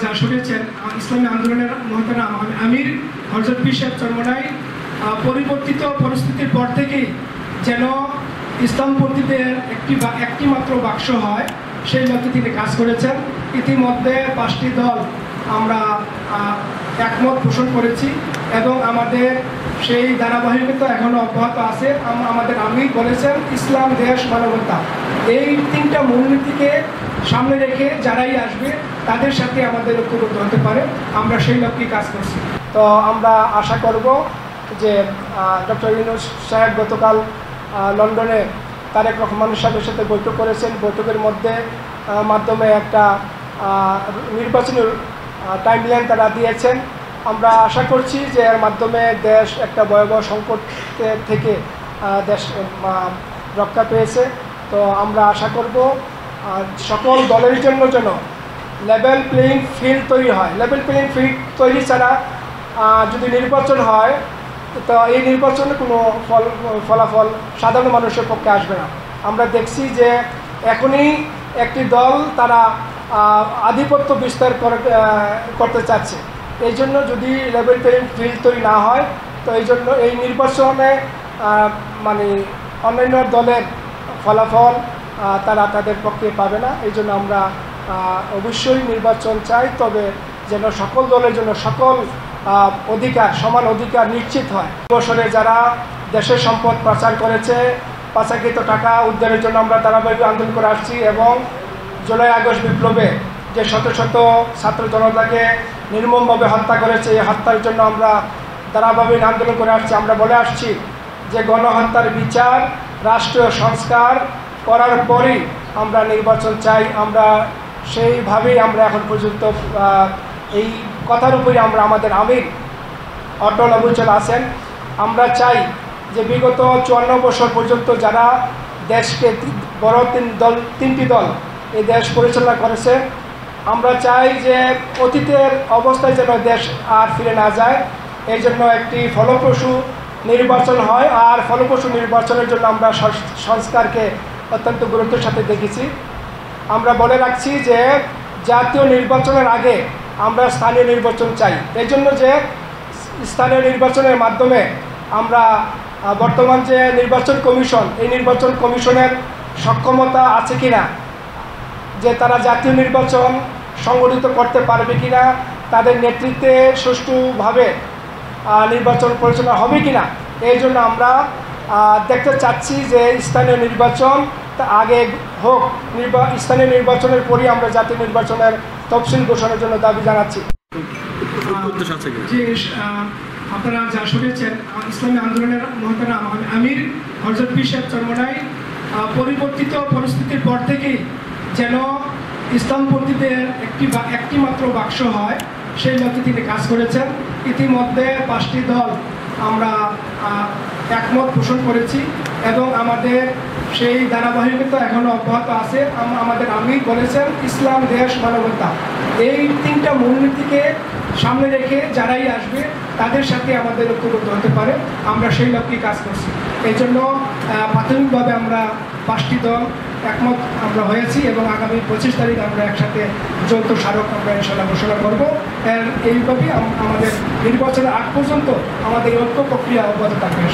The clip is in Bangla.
যা শুনেছেন ইসলামী আন্দোলনের মহতারাম আমির হযরত পীর সাহেব চরমনাই পরিবর্তিত পরিস্থিতির পর থেকেই যেন ইসলামপন্থীদের একটি মাত্র বাক্স হয় সেই লক্ষ্যে তিনি কাজ করেছেন। ইতিমধ্যে 5টি দল আমরা একমত পোষণ করেছি এবং আমাদের সেই ধারাবাহিকতা এখনও অব্যাহত আছে। আমাদের আমির বলেছেন ইসলাম, দেশ, মানবতা, এই 3টা মূলনীতিকে সামনে রেখে যারাই আসবে তাদের সাথে আমাদের ঐক্যবদ্ধ হতে পারে। আমরা সেই লক্ষ্যে কাজ করছি। তো আমরা আশা করব যে ডক্টর ইউনূস সাহেব গতকাল লন্ডনে তারেক রহমান সাহেবের সাথে বৈঠক করেছেন। বৈঠকের মাধ্যমে একটা নির্বাচনের টাইমলাইন তারা দিয়েছেন। আমরা আশা করছি যে এর মাধ্যমে দেশ একটা ভয়াবহ সংকট থেকে দেশ রক্ষা পেয়েছে। তো আমরা আশা করব সকল দলের জন্য যেন লেভেল প্লেয়িং ফিল্ড তৈরি হয়। লেভেল প্লেয়িং ফিল্ড তৈরি ছাড়া যদি নির্বাচন হয় তো এই নির্বাচনে কোনো ফলাফল সাধারণ মানুষের পক্ষে আসবে না। আমরা দেখছি যে এখনই একটি দল তারা আধিপত্য বিস্তার করতে চাচ্ছে। এই জন্য যদি লেভেল প্লেয়িং ফিল্ড তৈরি না হয় তো এই জন্য এই নির্বাচনে মানে অন্যান্য দলের ফলাফল তারা তাদের পক্ষে পাবে না। এই জন্য আমরা অবশ্যই নির্বাচন চাই, তবে যেন সকল দলের জন্য সকল অধিকার, সমান অধিকার নিশ্চিত হয়। বছরে যারা দেশের সম্পদ পাচার করেছে, পাচারকৃত টাকা উদ্ধারের জন্য আমরা ধারাবাহিক আন্দোলন করে আসছি এবং জুলাই আগস্ট বিপ্লবে যে শত শত ছাত্র জনতাকে নির্মমভাবে হত্যা করেছে, এই হত্যার জন্য আমরা ধারাবাহিক আন্দোলন করে আসছি। আমরা বলে আসছি যে গণহত্যার বিচার, রাষ্ট্রীয় সংস্কার করার পরেই আমরা নির্বাচন চাই। আমরা সেইভাবেই আমরা এখন পর্যন্ত এই কথার উপরে আমরা আমাদের আমির অটল অবিচল আছেন। আমরা চাই যে বিগত 54 বছর পর্যন্ত যারা দেশকে বড় তিনটি দল এই দেশ পরিচালনা করেছে, আমরা চাই যে অতীতের অবস্থায় যেন দেশ আর ফিরে না যায়। এই জন্য একটি ফলপ্রসূ নির্বাচন হয়, আর ফলপ্রসূ নির্বাচনের জন্য আমরা সংস্কারকে অত্যন্ত গুরুত্বের সাথে দেখেছি। আমরা বলে রাখছি যে জাতীয় নির্বাচনের আগে আমরা স্থানীয় নির্বাচন চাই। এই জন্য যে স্থানীয় নির্বাচনের মাধ্যমে আমরা বর্তমান যে নির্বাচন কমিশন, এই নির্বাচন কমিশনের সক্ষমতা আছে কিনা, যে তারা জাতীয় নির্বাচন সংগঠিত করতে পারবে কিনা, তাদের নেতৃত্বে সুষ্ঠুভাবে নির্বাচন পরিচালনা হবে কিনা, এই জন্য আমরা দেখতে চাচ্ছি যে স্থানীয় নির্বাচন আগে হোক। স্থানীয় নির্বাচনের পরই আমরা জাতীয় নির্বাচনের তফসিল ঘোষণার জন্য দাবি জানাচ্ছি। আপনারা যা শুনেছেন ইসলামী আন্দোলনের মহতারাম আমির হযরত পীর সাহেব চরমনাই পরিবর্তিত পরিস্থিতির পর থেকেই যেন ইসলামপন্থীদের একটি মাত্র বাক্স হয় সেই লক্ষ্যে তিনি কাজ করেছেন। ইতিমধ্যে 5টি দল আমরা একমত পোষণ করেছি এবং আমাদের সেই ধারাবাহিকতা এখনও অব্যাহত আছে। আমাদের আমির বলেছেন ইসলাম, দেশ, মানবতা, এই 3টা মূলনীতিকে সামনে রেখে যারাই আসবে তাদের সাথে আমাদের ঐক্যবদ্ধ হতে পারে। আমরা সেই লক্ষ্যে কাজ করছি। এই জন্য প্রাথমিকভাবে আমরা 5টি দল একমত আমরা হয়েছি এবং আগামী 25 তারিখ আমরা একসাথে যৌথ স্মারক আমরা ইনশাআল্লাহ ঘোষণা করবো। এইভাবেই আমাদের নির্বাচনের আগ পর্যন্ত আমাদের ঐক্য প্রক্রিয়া অব্যাহত থাকবে।